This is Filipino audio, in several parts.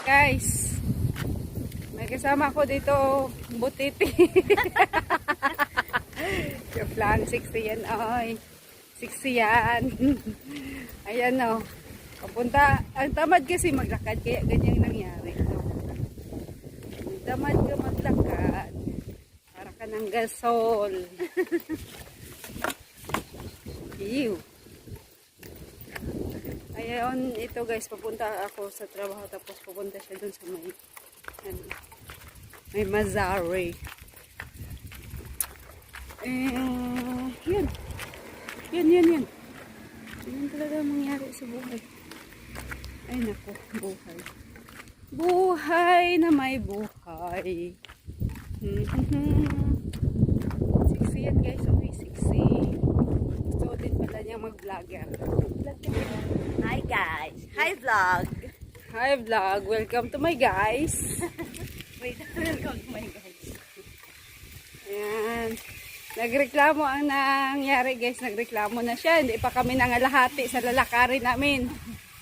Guys, may kasama ko dito, butiti. Yung plan, 60 yan, ay. 60 yan. Ayan o. Papunta, ang tamad kasi maglakad, kaya ganyan nangyari. No? Ang tamad ka maglakad, para ka ng gasol. Ew. Ayan, ito guys, papunta ako sa trabaho, tapos pupunta siya dun sa may Mazari. Yun. Yan talaga mangyari sa buhay. Ay nako, buhay. Buhay na may buhay. Sexy yan guys, okay, sexy. Gusto din pala niya mag-vlogger. Hi guys! Hi vlog! Hi vlog, welcome to my guys. Wait, welcome to my guys. Ayan. Nagreklamo ang nangyari guys, nagreklamo na siya. Hindi pa kami nangalahati sa lalakarin namin.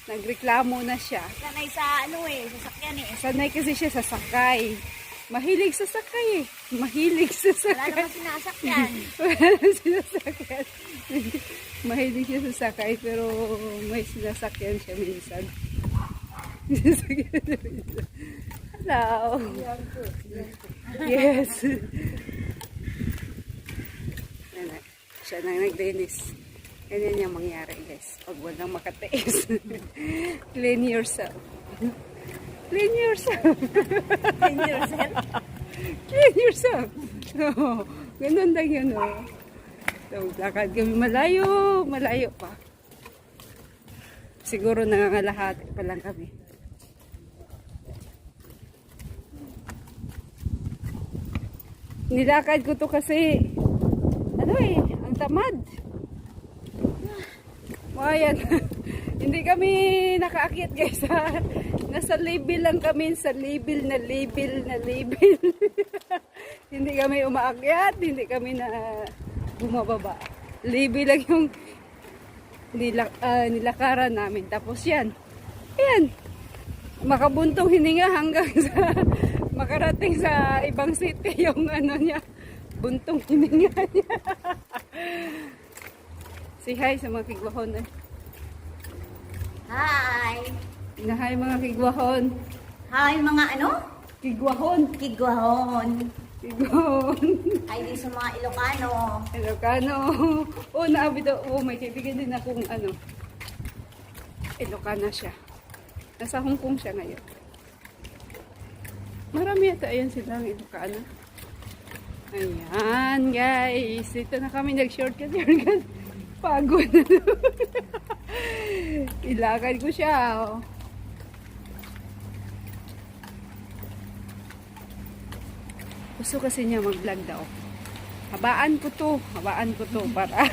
Nagreklamo na siya. Sanay sa sasakyan eh. Sanay kasi siya sa sakay. Mahilig sa sakay eh. Mahilig sa Wala sakay. naman sinasakyan. Wala sinasakyan. Mahilig siya sa sakay pero may sinasakyan siya minsan. Sinasakyan siya minsan. Hello. Yes. Siya nang nagdinis. Ganyan yung mangyari guys. Pag walang makatiis. Clean yourself. Clean yourself. Clean yourself. Clean yourself. Oh, ganun lang yun. Oh. So, lakad kami malayo pa. Siguro nangangalahati pa lang kami. Nilakad ko to kasi ang tamad. Ayan. Hindi kami nakaakyat guys. Nasa level lang kami, sa level. Hindi kami umaakyat, hindi kami na bumababa. Level lang yung nilakaran namin. Tapos yan. Ayan. Makabuntong hininga hanggang sa makarating sa ibang city yung niya. Buntong hininga niya. Say hi sa mga kigwahon. Hi! Hi mga kigwahon. Hi mga ano? Kigwahon. Kigwahon. Kigwahon. Hi din sa mga Ilocano. Ilocano. Oh, naabi daw. Oh, may kaibigan din akong Ilocana siya. Nasa Hong Kong siya ngayon. Marami yata ayan silang Ilocana. Ayan guys. Ito na kami nag-shortcut. Pagod na doon. Ilakad ko siya. Oh. Gusto kasi niya mag-vlog daw. Habaan ko to para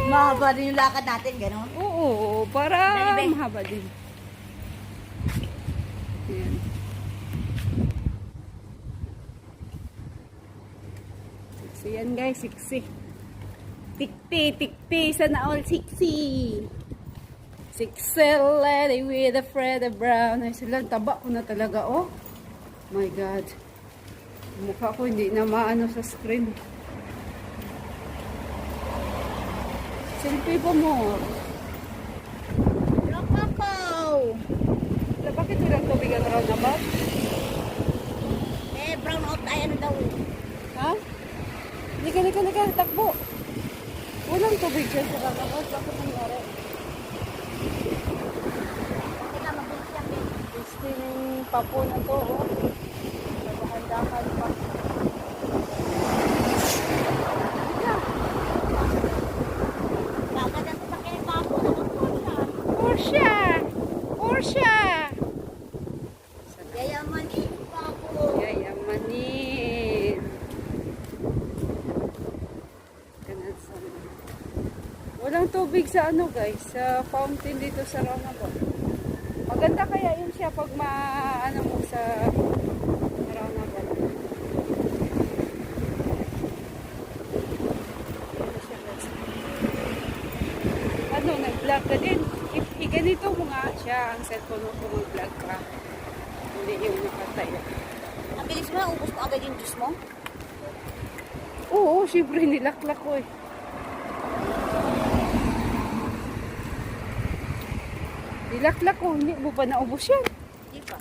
Mahaba rin yung lakad natin, gano'n? oo, para Dali, mahaba din. Ayan. Siksi yan guys, siksi. Tikpi, sana all siksi. Sixel lady with a Fred Brown. Ay sila, taba ko na talaga, oh. My God. Mukha ko hindi na maano sa screen. Selfie po mo. Rockako! Bakit walang tubig ang roundabout? Brown out tayo ano daw. Ha? Lika, takbo. Walang tubig dyan sa roundabout. Bakit nangyari? Kaya mabilis yan, eh. Still papo na to, oh. Naghahandahan pa. Lakad ang sasakyan yung papo na Porsche! Yayamanin, papo. Yayamanin. Walang tubig sa guys, sa fountain dito sa roundabout. Maganda kaya yun siya pag mo sa roundabout. Nag-vlog ka din. If ganito mo nga siya, ang cellphone mo kung mag-vlog ka. Hindi yung nakatayo. Ang bilis mo, ubos mo agad yung juice mo. Oo, syempre nilaklak ko eh. Nilaklak ko, hindi mo pa naubos yan. Di ba?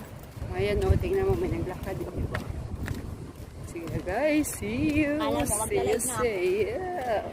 Ayan o, tingnan mo, may naglakad yung iba. Sige guys, see you, Alam mo, see you, magla-live na ako. see you.